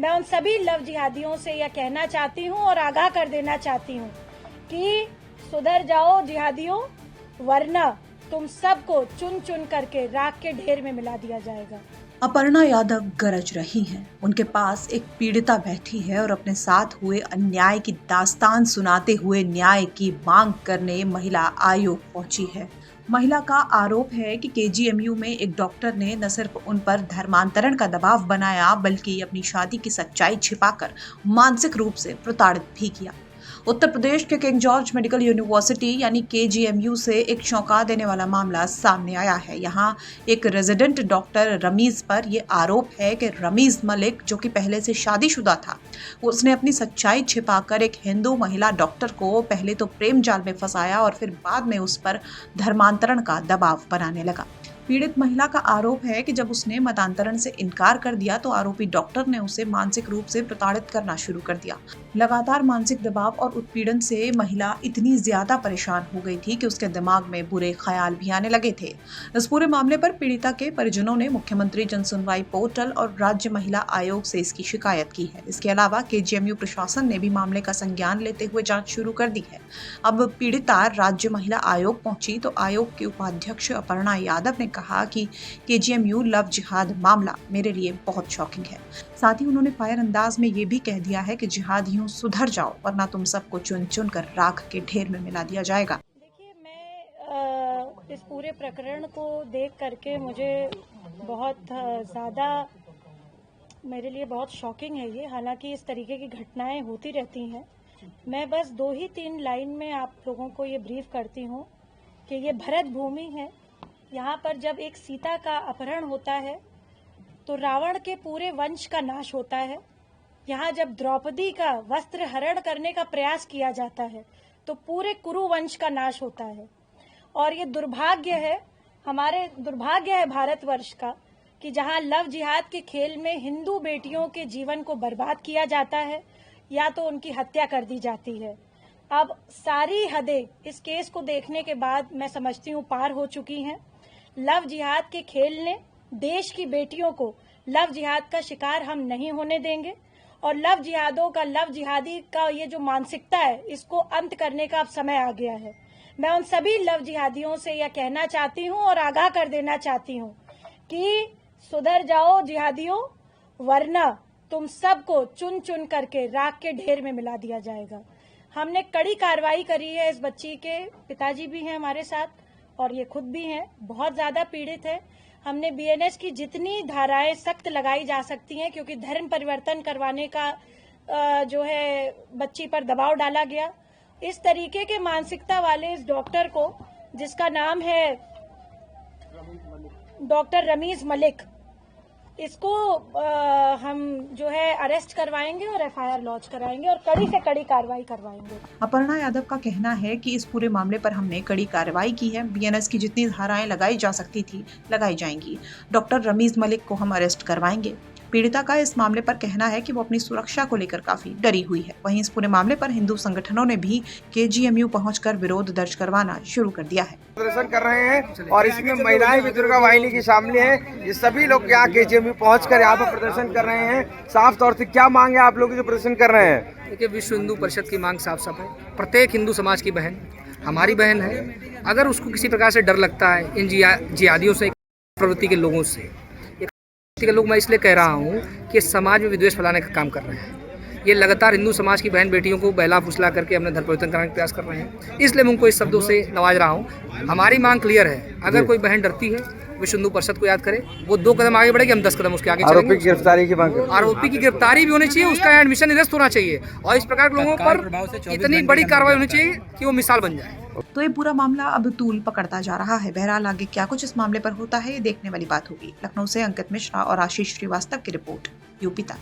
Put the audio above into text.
मैं उन सभी लव जिहादियों से यह कहना चाहती हूँ और आगाह कर देना चाहती हूँ कि सुधर जाओ जिहादियों, वरना तुम सबको चुन चुन करके राख के ढेर में मिला दिया जाएगा। अपर्णा यादव गरज रही हैं। उनके पास एक पीड़िता बैठी है और अपने साथ हुए अन्याय की दास्तान सुनाते हुए न्याय की मांग करने महिला आयोग पहुंची है। महिला का आरोप है कि केजीएमयू में एक डॉक्टर ने न सिर्फ उन पर धर्मांतरण का दबाव बनाया, बल्कि अपनी शादी की सच्चाई छिपाकर मानसिक रूप से प्रताड़ित भी किया। उत्तर प्रदेश के किंग जॉर्ज मेडिकल यूनिवर्सिटी यानी केजीएमयू से एक चौंका देने वाला मामला सामने आया है। यहाँ एक रेजिडेंट डॉक्टर रमीज पर यह आरोप है कि रमीज मलिक, जो कि पहले से शादीशुदा था, उसने अपनी सच्चाई छिपाकर एक हिंदू महिला डॉक्टर को पहले तो प्रेम जाल में फंसाया और फिर बाद में उस पर धर्मांतरण का दबाव बनाने लगा। पीड़ित महिला का आरोप है कि जब उसने मतांतरण से इनकार कर दिया तो आरोपी डॉक्टर ने उसे मानसिक रूप से प्रताड़ित करना शुरू कर दिया। लगातार मानसिक दबाव और उत्पीड़न से महिला इतनी ज्यादा परेशान हो गई थी कि उसके दिमाग में बुरे ख्याल भी आने लगे थे। इस पूरे मामले पर पीड़िता के परिजनों ने मुख्यमंत्री जन सुनवाई पोर्टल और राज्य महिला आयोग से इसकी शिकायत की है। इसके अलावा केजीएमयू प्रशासन ने भी मामले का संज्ञान लेते हुए जाँच शुरू कर दी है। अब पीड़िता राज्य महिला आयोग पहुंची तो आयोग के उपाध्यक्ष अपर्णा यादव ने कहा कि केजीएमयू लव जिहाद मामला मेरे लिए बहुत शॉकिंग है। साथ ही उन्होंने फायर अंदाज में ये भी कह दिया है कि जिहादियों सुधर जाओ, वरना तुम सबको चुन चुन कर राख के ढेर में मिला दिया जाएगा। देखिए, मैं इस पूरे प्रकरण को देख करके मुझे बहुत ज़्यादा, मेरे लिए बहुत शॉकिंग है ये। हालांकि इस तरीके की घटनाएं होती रहती हैं। मैं बस 2 ही 3 लाइन में आप लोगों को ये ब्रीफ करती हूँ कि ये भरत भूमि है। यहाँ पर जब एक सीता का अपहरण होता है तो रावण के पूरे वंश का नाश होता है। यहाँ जब द्रौपदी का वस्त्र हरण करने का प्रयास किया जाता है तो पूरे कुरु वंश का नाश होता है। और ये दुर्भाग्य है, हमारे दुर्भाग्य है भारतवर्ष का, कि जहाँ लव जिहाद के खेल में हिंदू बेटियों के जीवन को बर्बाद किया जाता है या तो उनकी हत्या कर दी जाती है। अब सारी हदें इस केस को देखने के बाद मैं समझती हूँ पार हो चुकी हैं। लव जिहाद के खेल ने देश की बेटियों को लव जिहाद का शिकार हम नहीं होने देंगे और लव जिहादी का ये जो मानसिकता है, इसको अंत करने का अब समय आ गया है। मैं उन सभी लव जिहादियों से यह कहना चाहती हूँ और आगाह कर देना चाहती हूँ कि सुधर जाओ जिहादियों, वरना तुम सबको चुन चुन करके राख के ढेर में मिला दिया जाएगा। हमने कड़ी कार्रवाई करी है। इस बच्ची के पिताजी भी हैं हमारे साथ और ये खुद भी हैं, बहुत ज़्यादा पीड़ित है। हमने बीएनएस की जितनी धाराएं सख्त लगाई जा सकती हैं, क्योंकि धर्म परिवर्तन करवाने का जो है बच्ची पर दबाव डाला गया। इस तरीके के मानसिकता वाले इस डॉक्टर को, जिसका नाम है डॉक्टर रमीज मलिक, इसको हम जो है अरेस्ट करवाएंगे और एफआईआर लॉन्च कराएंगे और कड़ी से कड़ी कार्रवाई करवाएंगे। अपर्णा यादव का कहना है कि इस पूरे मामले पर हमने कड़ी कार्रवाई की है। बीएनएस की जितनी धाराएं लगाई जा सकती थी लगाई जाएंगी। डॉक्टर रमीज मलिक को हम अरेस्ट करवाएंगे। पीड़िता का इस मामले पर कहना है कि वो अपनी सुरक्षा को लेकर काफी डरी हुई है। वहीं इस पूरे मामले पर हिंदू संगठनों ने भी केजीएमयू पहुंचकर विरोध दर्ज करवाना शुरू कर दिया है। प्रदर्शन कर रहे हैं और इसमें महिलाएं भी दुर्गा वाहिनी की शामिल हैं। ये सभी लोग यहाँ केजीएमयू पहुंचकर यहाँ पर प्रदर्शन कर रहे हैं। साफ तौर से क्या मांग है आप लोग जो प्रदर्शन कर रहे हैं? देखिए, विश्व हिंदू परिषद की मांग साफ साफ है। प्रत्येक हिंदू समाज की बहन हमारी बहन है। अगर उसको किसी प्रकार से डर लगता है इन जिहादियों से, प्रवृत्ति के लोगों से, के लोग, मैं इसलिए कह रहा हूँ कि समाज में विद्वेष फैलाने का काम कर रहे हैं। ये लगातार हिंदू समाज की बहन बेटियों को बहला फुसला करके अपने धर्म परिवर्तन कराने का प्रयास कर रहे हैं। इसलिए मैं उनको इस शब्दों से नवाज रहा हूँ। हमारी मांग क्लियर है। अगर कोई बहन डरती है, विश्व हिंदू परिषद को याद करे, वो 2 कदम आगे बढ़ेगी, हम 10 कदम उसके आगे चलेंगे। आरोपी की गिरफ्तारी की मांग, आरोपी की गिरफ्तारी भी होनी चाहिए, उसका एडमिशन निरस्त होना चाहिए और इस प्रकार के लोगों पर इतनी बड़ी कार्रवाई होनी चाहिए कि वो मिसाल बन जाए। तो ये पूरा मामला अब तूल पकड़ता जा रहा है। बहरहाल आगे क्या कुछ इस मामले पर होता है, ये देखने वाली बात होगी। लखनऊ से अंकित मिश्रा और आशीष श्रीवास्तव की रिपोर्ट, यूपी तक।